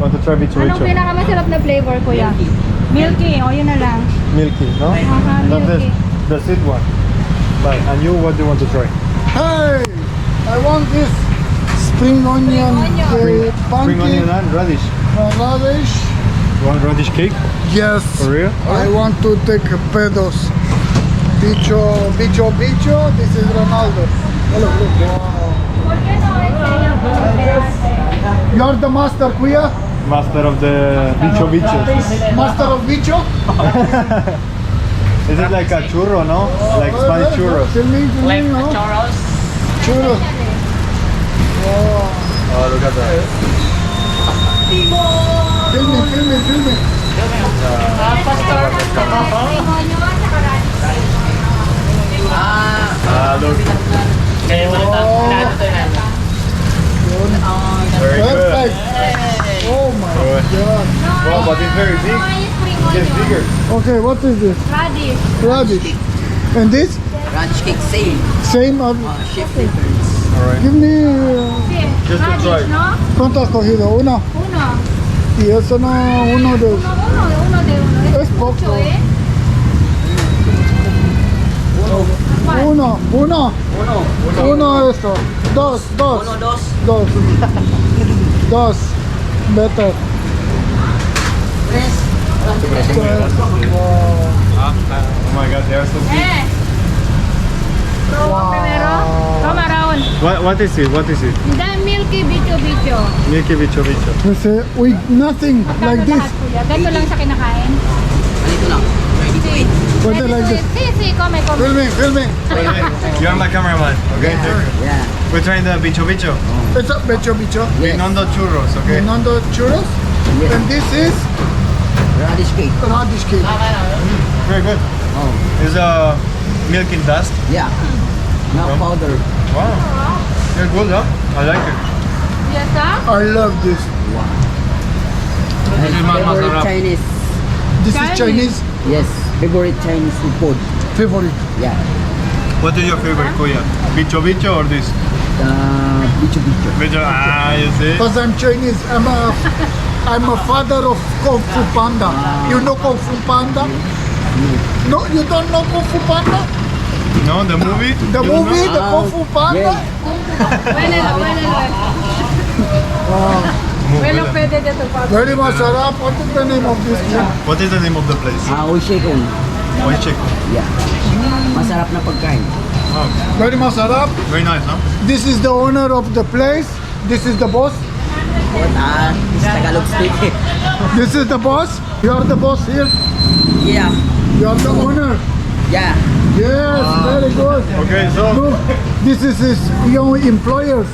want to try bicho Anong bicho. pinakamasarap na flavor, kuya? Milky. O, yun na lang. Milky, no? Not milky. the sweet one. But and you, what do you want to try? Hey, I want this spring onion, Spring pancake, onion and radish. radish. You want radish cake? Yes. For real? I want to take pedos. Bicho. This is Ronaldo. Hello, look. Wow. You're the master, kuya? Master of the bicho bicho. Master of bicho? Is it like a churro, no? Like Spanish churros. Tell me, no? Churros. Churros. Wow. Oh, look at that. Film me. Look. Very good. Perfect. Oh my god. Wow, but it's very big. It gets bigger. Okay, what is this? Radish. Radish. And this? Radish cake same. Same. Shape difference. Alright. Give me. Just to try. Radish, no? ¿Cuánto has cogido? Uno. Uno. Y eso no, uno de. Uno de uno. Es poco. Mucho, ¿eh? Uno esto. Dos. Uno, dos. Dos. Better. Tres. Wow. Oh my god, they are so big. Promo primero. Come around. What is it? The milky bicho. Milky bicho bicho. Kasi with nothing like this. Ganito lang siya kinakain. Alito lang. Ready to eat. Pwede like this. Si, come. Filming. You're my cameraman, okay? Yeah. We're trying the bicho bicho. It's a bicho. Yes. Binondo churros, okay? Binondo churros. Yes. And this is Radish cake. radish cake. Very good. Oh. It's milk in dust. Yeah. Milk powder. Wow. They're good, huh? I like it. Yes, ah? I love this. This is my Favorite masarap. Chinese. This is Chinese Yes. Favorite Chinese food. favorite. Yeah. What is your favorite, Kuya? Bicho bicho or this? Bicho. Bicho, you see? Because I'm Chinese. I'm a father of Kung Fu Panda. You know Kung Fu Panda? No, you don't know Kung Fu Panda? No, the movie? The You movie, know? the Kung Fu Panda? Well, pwede dito pa. Very masarap. What is the name of this food? What is the name of the place? Oishikon. Oishiko. Yeah. Masarap na pagkain. Oh, Very masarap. very nice, huh? This is the owner of the place. This is the boss. What? This is Tagalog speaking. This is the boss. You are the boss here. Yeah. You are the owner. Yeah. Yes, very good. Okay, so, Look, this is his young employers,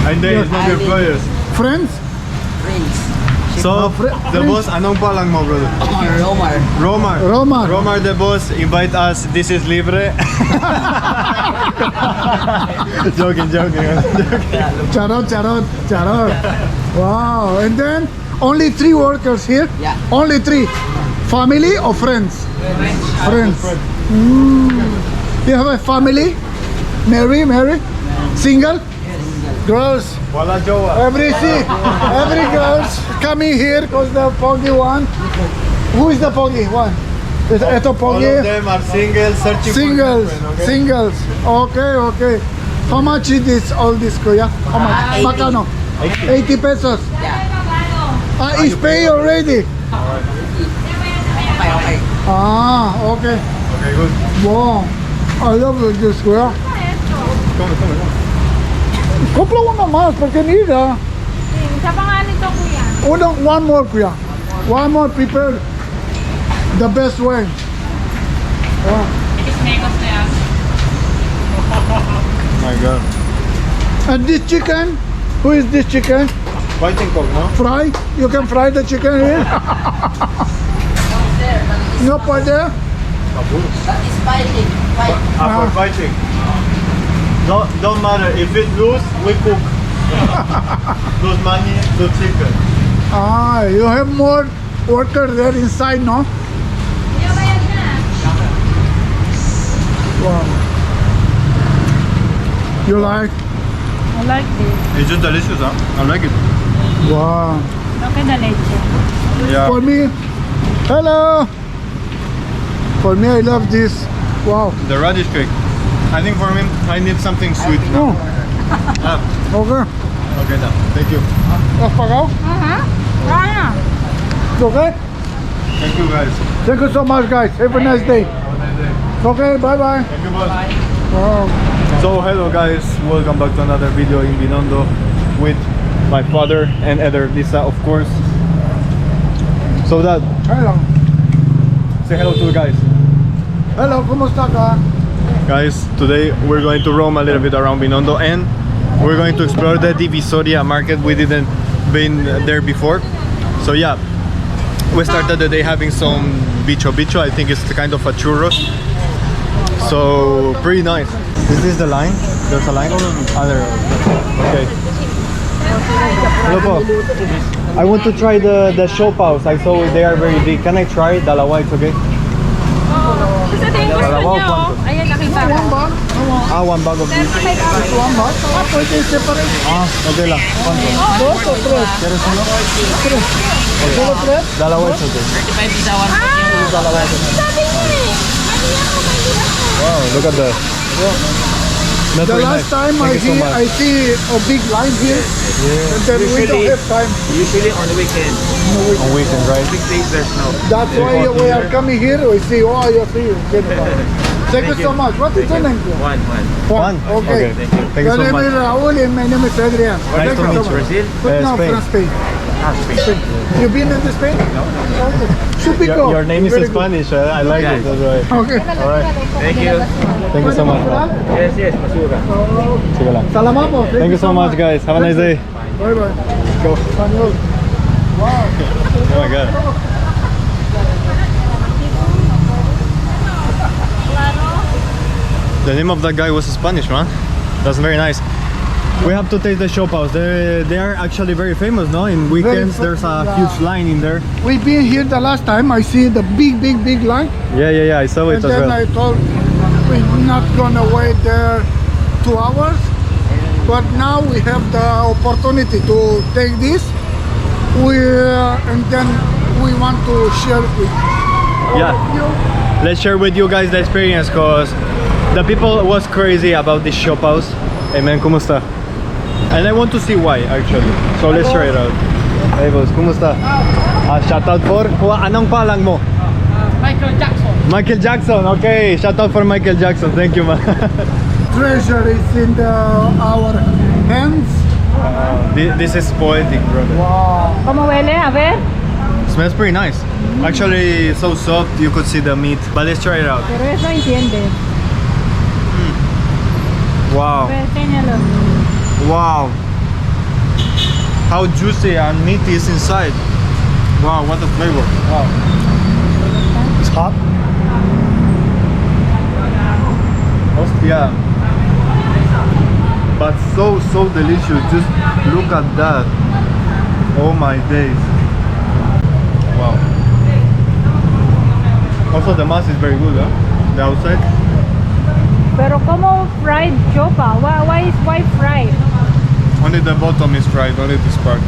and there is not your players. friends. Friends. So, the boss, anong palang mo, brother? Romar. Romar. Roma. The boss, invite us. This is libre. joking. Charot. Wow. And then only 3 workers here. Yeah. Only 3. Family or friends? Friends. You have a family? Mary? Single? Girls. Wala jowa. Every girls coming here because the foggy one. Who is the foggy one? Ito All of foggy. them are single, searching Singles. for girlfriend, okay? Singles. Okay. How much is this? All this, kuya? How much? 80. Magkano? 80 pesos. Yeah. Is pay already? Okay. Okay. Okay, good. Wow. I love this, kuya. Come. Compra una más, porque mira. Sa pangalan to, kuya. One more, kuya. One more, prepare the best way. Wow. My God. And this chicken, who is this chicken? Fighting cock, no? Fry? You can fry the chicken here? No pwede? That is fighting. After fighting. Don't matter. If it lose, we cook. Lose money, lose chicken. You have more workers there inside, no? Wow. You like? I like this. It's just delicious, huh? I like it. Wow. Okay na leche. Yeah. For me, hello. For me, I love this. Wow. The radish cake. I think for me, I need something sweet. Oh, Ah, okay. okay now. Thank you. Pagaw? Kaya. Okay. Thank you guys. Thank you so much, guys. Have a nice day. Have a nice day. Okay, bye-bye. Thank you, boss. Wow. So hello guys, welcome back to another video in Binondo with my father and other Lisa, of course. So Dad, Hello. say hello to the guys. Hello, kumusta ka? Guys, today we're going to roam a little bit around Binondo and we're going to explore the Divisoria market. We didn't been there before. So yeah, we started the day having some Bicho. I think it's kind of a churros. So pretty nice. Is this the line? There's a line? Other. Okay. Hello po. I want to try the Siopaos. I saw they are very big. Can I try? Dalawa, it's okay? Gusto din gusto Dalawa, niyo. kwanto? Ayan, nakita ko. One bag? Ah, one bag of this. One bag? Ah, pwede separate. Ah, okay lang. Kwanto? Dos o tres? ¿Quieres uno? Tres. Solo tres? Dalawa, it's okay. 35 is one. Sabi niyo eh. Wow, look at that. That's The very last nice. time Thank you so much. I see a big line here, and then we don't have time. Usually on the weekend. On weekend, right? Weekdays there's no. That's why we are coming here. We see, oh, you see, get it. Thank you so much. What is your name? One. One? Okay. Thank you Your so name is much. Raul and my name is Adrian. Nice Thank to you meet so you. much. Brazil? But now Spain. from Spain. Spain. You been in the Spain? No. Okay. Supico. Your name is Very in Spanish. I like it. That's right. good. Okay. Alright. Thank you. Thank you so much. Yes, Masura. Sige lang. Salamat po. Thank you so much, guys. Have a nice day. Bye bye. Go. Spaniel. Wow. Oh my god. The name of that guy was Spanish, man. That's very nice. We have to taste the Siopaos. They are actually very famous, no? In weekends, there's a huge line in there. We've been here the last time. I see the big line. Yeah. I saw it And as then well. I thought we're not gonna wait there 2 hours. But now we have the opportunity to take this. And then we want to share it with Yeah. you. Let's share with you guys the experience, cause the people was crazy about this Siopaos. Hey man, kumusta? And I want to see why actually. So let's try it out. Hey boss, kumusta? Shout out for anong palang mo? Michael Jackson. Michael Jackson. Okay, shout out for Michael Jackson. Thank you, man. Treasure is in our hands. This is poetic, brother. Wow. ¿Cómo huele? A ver. Smells pretty nice. Actually, it's so soft. You could see the meat. But let's try it out. Pero eso entiende. Wow. A ver, enséñalo. Wow. How juicy and meaty is inside. Wow, what a flavor. Wow. It's hot. Hostia. But so delicious. Just look at that. Oh my days. Wow. Also the mass is very good, huh? The outside. Pero como fried chopa? Why fried? Only the bottom is fried, only this part.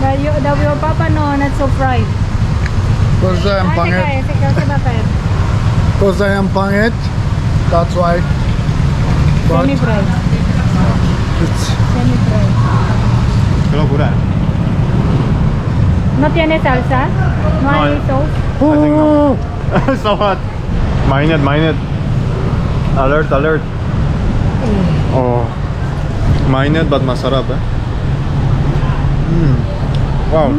But your papa no, not so fried. Because I am pangit. Kasi bakit? Because I am pangit. That's why. But Semi-fried. it's Semi-fried. Qué locura. ¿No tiene salsa? ¿No hay sauce? I think no. So hot. Mainit. Alert. Oh. Mainit but masarap, eh? Wow.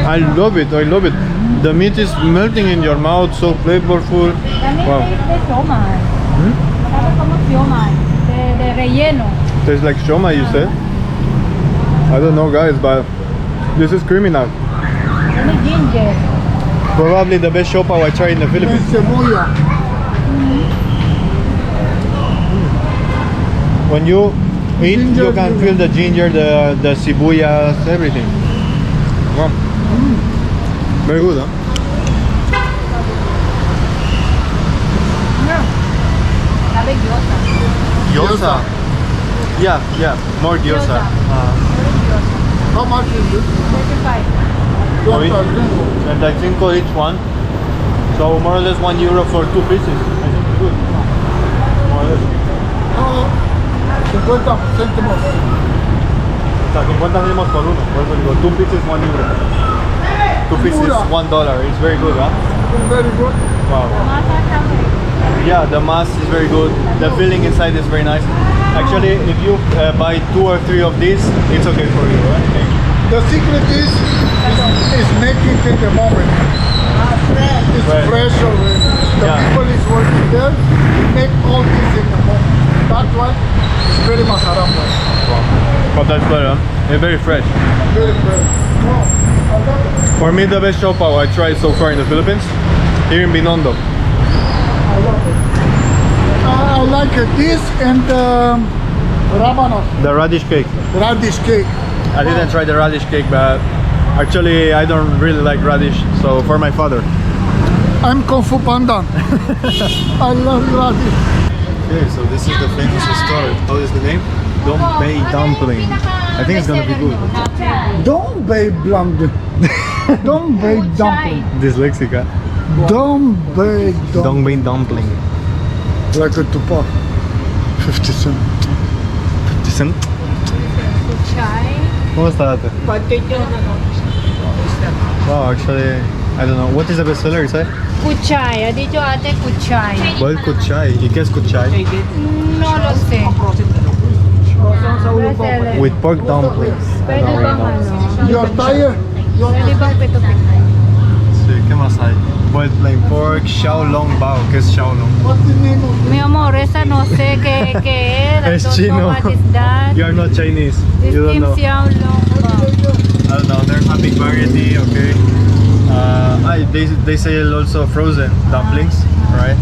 I love it. The meat is melting in your mouth, so flavorful. También Wow. es de siomai. Sabe como siomai, de relleno. Tastes like shoma, you said? I don't know, guys, but this is criminal. Tiene ginger. Probably the best Siopao I tried in the Philippines. semuya. When you eat, Ginger, you can feel the ginger, the sibuyas, everything. Wow. Very good, huh? Sabe gyoza. Gyoza. Yeah, more gyoza. Gyoza. 35. 35 each one. So more or less €1 for 2 pieces. I think it's good. More or less. 50 céntimos. O sea, 50 céntimos por uno. Por eso digo, 2 pieces, €1. 2 pieces, $1. It's very good, huh? Very good. Wow. Yeah, the mass is very good. The filling inside is very nice. Actually, if you buy 2 or 3 of these, it's okay for you, right? The secret is making it in the moment. It's Right. fresh already. The Yeah. people is working there. They make all this in the moment. That one is very masarap. But that's better, huh? It's very fresh. Very fresh. Wow, I love it. For me, the best siopao I tried so far in the Philippines, here in Binondo. I love it. I like this and rabanos, The radish cake. radish cake. I didn't try the radish cake, but actually I don't really like radish, so for my father. I'm Kung Fu Panda. I love radish. Okay, so this is the famous store. What is the name? Dumpling. I think it's gonna be good. Don't be blunt. Don't be dumpling. Dyslexica. Don't be dumpling. Dumpling. Like a tupac. 50 cents. 50 cent. Chai. ¿Cómo está? Ate? Wow, actually, I don't know. What is the best seller, say? Kuchay. Ha dicho ate kuchay. Well, kuchay. ¿Y qué es kuchay? No lo sé. Bestseller. With pork dumplings. Pwede bang ano? You're tired? Pwede bang pito-pito? Sí, ¿qué más hay? Boiled plain pork, xiaolong bao. ¿Qué es xiaolong? What's the name of Mi amor, esa no sé qué es. I Es don't chino. know what is that. You are not Chinese. This You don't team know. Xiaolong. I don't know. There's a big variety. Okay. They sell also frozen dumplings, right?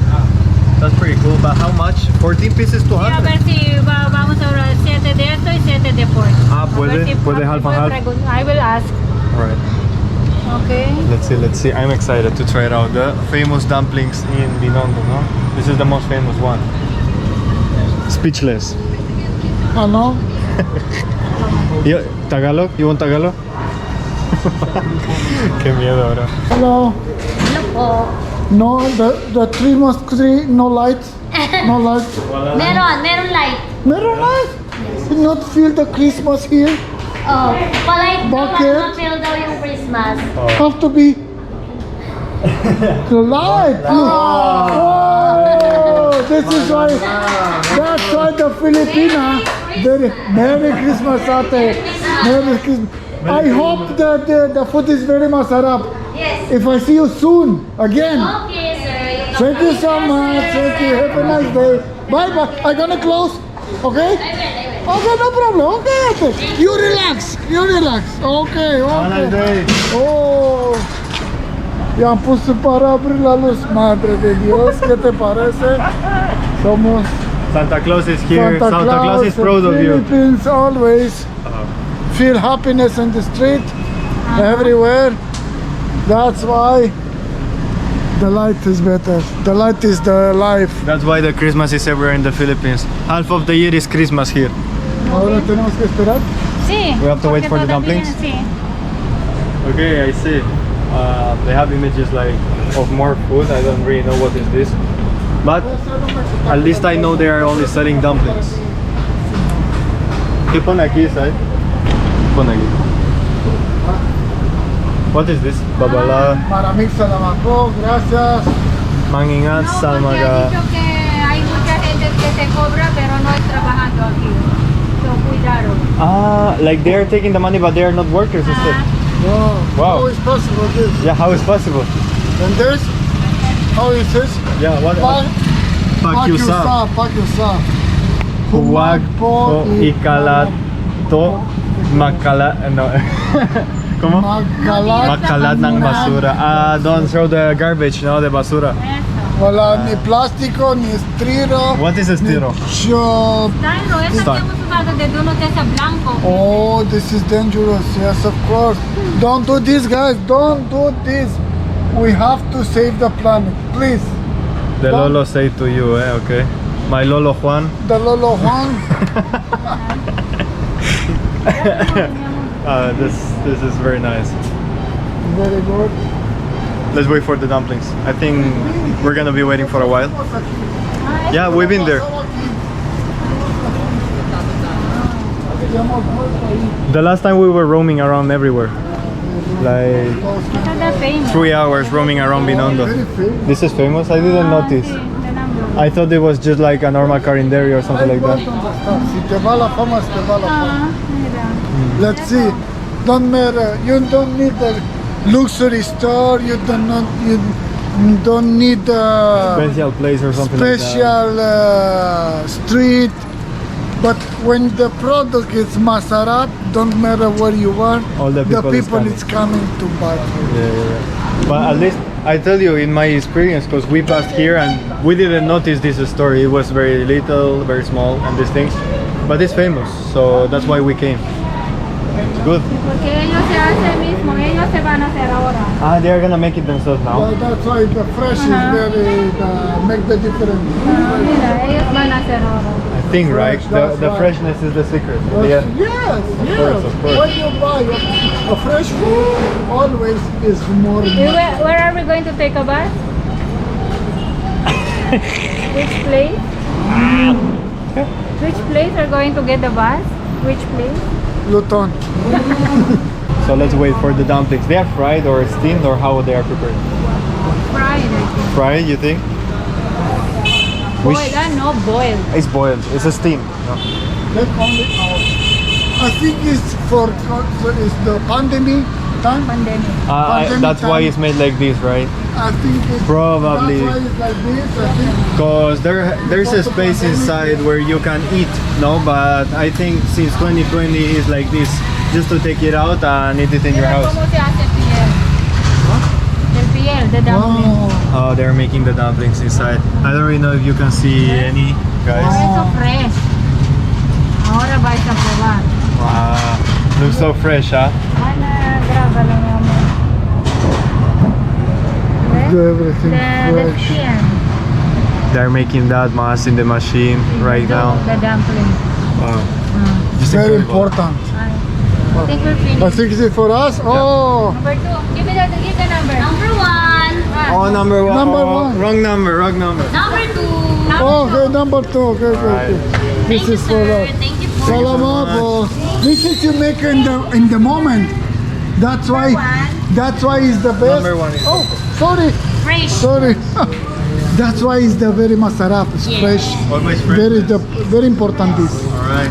That's pretty cool. But how much? 14 pieces, Y a 200. ver si vamos a hablar 7 de esto y 7 de pork. Ah, A puede- ver si puede papi half and puede half. I will ask. Right. Okay. Let's see. I'm excited to try it out. The famous dumplings in Binondo, no? This is the most famous one. Speechless. Ano? Tagalog? You want Tagalog? Qué miedo, bro. Hello. Ano po? No, the 3 must 3, no light. No light. Meron light. Meron light? You not feel the Christmas here? Oh, palike daw Bakit? lang ma-feel daw yung Christmas. Have to be the light. Oh, this is why. That's why the Filipina. Very Merry Christmas, ate. Merry Christmas. I hope that the food is very masarap. Yes. If I see you soon again. Okay, sir. Thank you so much. Thank you. Have a nice day. Bye bye. I'm gonna close. Okay? I will. Okay, no problem. Okay, okay. You relax. You relax. Okay, Have a nice okay. day. Oh. Ya puse para abrir la luz, madre de Dios. ¿Qué te parece? Somos Santa Claus is here. Santa Claus is proud of you. Philippines always feel happiness in the street, everywhere. That's why the light is better. The light is the life. That's why the Christmas is everywhere in the Philippines. Half of the year is Christmas here. Ahora tenemos que esperar. Sí. We have to wait for the Porque dumplings? todavía- Sí. Okay, I see. They have images like of more food. I don't really know what is this, but at least I know they are only selling dumplings. ¿Qué pone aquí, Sai? Pone aquí. What is this? Babala, Maraming salamat po. Gracias. mangingat, No, porque ha salmaga. dicho que hay mucha gente que te cobra pero no es trabajando aquí. So, cuidado. Ah, like they are taking the money, but they are not workers instead. Wow. Wow. How is possible this? Yeah, how is possible? And this? How is this? Yeah, what? Pakyusa. Pakyusa. Huwag po ikalat to makala. No. ¿Cómo? Magkalat. Makalat ng basura. Don't throw the garbage, no, the basura. Wala ni plástico, ni estiro. What is estiro? Shop. Tayo, esa que hemos usado de uno de ese blanco. Oh, this is dangerous. Yes, of course. Don't do this, guys. Don't do this. We have to save the planet, please. The Lolo say to you, okay? My Lolo Juan. The Lolo Juan. This This is very nice. Very good. Let's wait for the dumplings. I think we're gonna be waiting for a while. Yeah, we've been there. The last time we were roaming around everywhere. Like Ito the famous. 3 hours roaming around Binondo. Very famous. This is famous? I didn't notice. The number. I thought it was just like a normal carinderia or something like that. Si te va la fama, te va la fama. Mira. Let's see. Don't matter. You don't need a luxury store. You don't need a Special place or something like that. special street. But when the product is Masarat, don't matter where you are. All the people is coming. is coming to buy. Yeah. But at least I tell you in my experience, because we passed here and we didn't notice this store. It was very little, very small, and these things. But it's famous, so that's why we came. It's good. Porque ellos se hacen mismo, ellos se van a hacer ahora. Ah, they are gonna make it themselves now. Well, that's why the fresh is very make the difference. Mira, ellos van a hacer ahora. I think, right? That's The right. freshness is the secret. Yes, Yeah. yes. of course. When you buy a fresh food, always is more money. Where are we going to take a bus? Which place? Which place are going to get the bus? Which place? Luton. So let's wait for the dumplings. They are fried or steamed or how they are prepared? Fried, I think. Fried, you think? We Boiled, no boiled. It's boiled. It's a steam. No? That only out. I think it's for it's the pandemic time. Pandemic. Pandemic That's why time. it's made like this, right? I think it's Probably. That's why it's like this. I think. Because there's a space inside where you can eat, no? But I think since 2020 is like this, just to take it out and eat it in your Mira house. cómo se hace el piel. El piel, the dumpling. Wow. Oh, they're making the dumplings inside. I don't really know if you can see any, guys. Eso fresh. Ahora vais a probar. Wow, looks so fresh, huh? Ana, grábalo, mi amor. ¿Ves? Everything The fresh. skin. They're making that mass in the machine right now. The dumpling. Wow. Just Very incredible. important. I think we're finished. I think it's for us. Oh, Number 2. Give the number. Number 1. Oh, number one. Number Oh, one. Wrong number, wrong number. Number 2. oh, okay, number 2. Okay, okay. This Thank you, is for sir. us. Thank you. Salamat po. This is you make in the moment. That's why it's the best. Number 1 is Oh, sorry, Fresh. sorry. That's why it's the very masarap. It's Yes. fresh. always fresh. Very important this. Alright.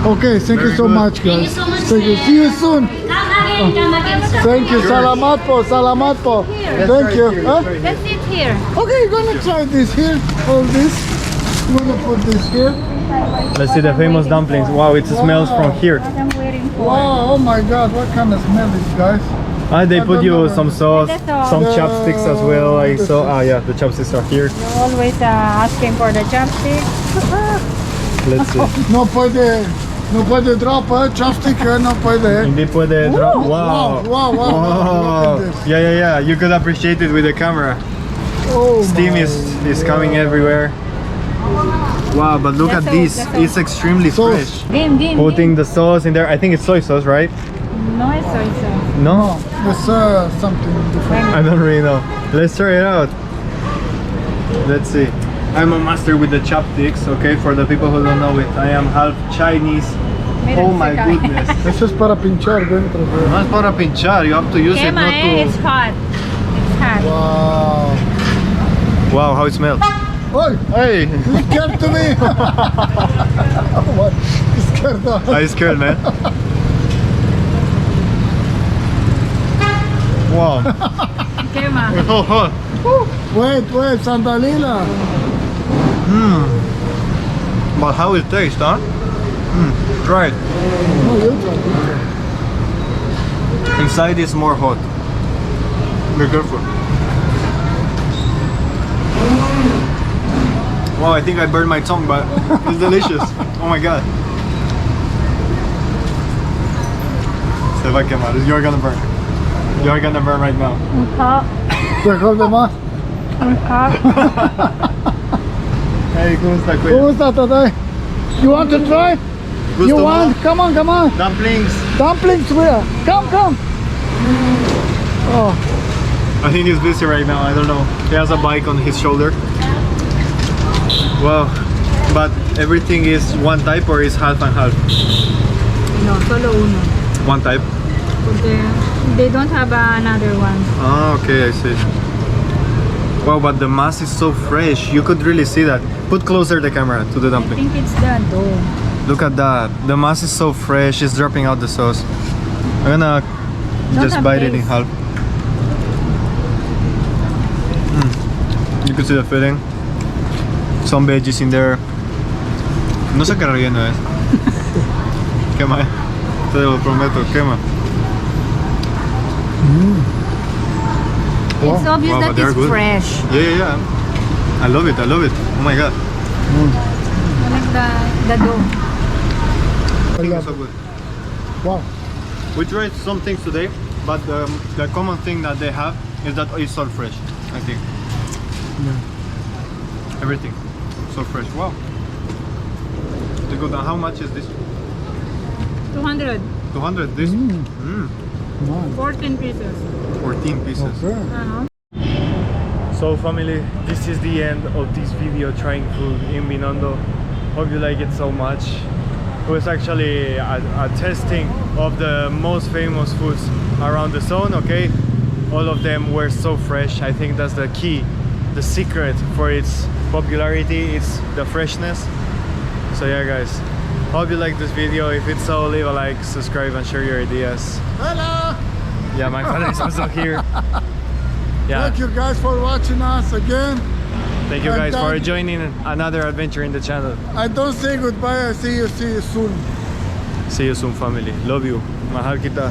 Okay, thank you Very so good. much, Thank you guys. so much, Thank you. sir. See you soon. Come again, sir. Thank you. Salamat po. Salamat po. Let's Thank try you. it here, Huh? let's try it Let's sit here. Okay, you're gonna try this here. All this. I'm gonna put this here. Let's see the famous dumplings. Wow, it smells from here. What I'm waiting for. Wow, oh my God, what kind of smell is, guys? Ah, they put you some sauce, The sauce. some chopsticks as well. I saw. Ah, yeah, the chopsticks are here. You're always asking for the chopstick. Let's see. No puede drop, chopstick, no puede. Hindi puede drop. Wow. Wow. Oh, Look at this. yeah. You could appreciate it with the camera. Oh, Steam my is coming everywhere. Wow, but look The at sauce, this. the sauce. It's extremely Sauce. fresh. Dim. Putting the sauce in there. I think it's soy sauce, right? No, it's soy sauce. No, It's something different. I don't really know. Let's try it out. Let's see. I'm a master with the chopsticks, okay? For the people who don't know it, I am half Chinese. Mira, Oh se my cae. goodness. Eso es para pinchar dentro. de- No es para pinchar, you have to use it Quema, not It's to... hot. It's hot. Wow. Wow, how it smells. Oy, Hey! scared to me. What? Scared of. I scared, man. Wow. Quema. Oh, hot. Wait, Sandalila. But how it tastes, huh? Try it. No, you try. Inside is more hot. Be careful. Wow, I think I burned my tongue, but it's delicious. Oh my god. Se va a quemar. You're gonna burn. You're gonna burn right now. Hot. Mejor de más. Hot. Hey, ¿cómo está, ¿Cómo está, Tatay? You want to try? You Gusto mo? want? Come on, come on. Dumplings. Dumplings, where? Come, come. Oh, I think he's busy right now. I don't know. He has a bike on his shoulder. Wow. But everything is one type or is half and half? No, solo uno. One type. Porque they don't have another one. Ah, okay, I see. Wow, but the mass is so fresh. You could really see that. Put closer the camera to the I dumpling. think it's the dough. Look at that. The mass is so fresh. It's dropping out the sauce. I'm gonna Don't just have bite it in taste. half. You can see the filling. Some veggies in there. No sé qué relleno es. Quema. Te lo prometo, quema. It's obvious Wow, but that they're it's good. fresh. Yeah, yeah, yeah. I love it. I love it. Oh my god. I like the dough. I It's love so it. good. Wow. We tried some things today, but the common thing that they have is that it's all fresh, I think. Everything. So fresh. Wow. The good. And how much is this? 200. 200 this? Nice. 14 pieces. 14 pieces. Okay. So family, this is the end of this video trying food in Binondo. Hope you like it so much. It was actually a testing of the most famous foods around the zone, okay? All of them were so fresh. I think that's the key, the secret for its popularity, it's the freshness. So yeah guys, hope you like this video. If it's so, leave a like, subscribe and share your ideas. Hello. Yeah, my father is also here. Yeah. Thank you guys for watching us again. Thank you And guys for then- joining another adventure in the channel. I don't say goodbye. I see you soon. See you soon family. Love you. Mahal kita.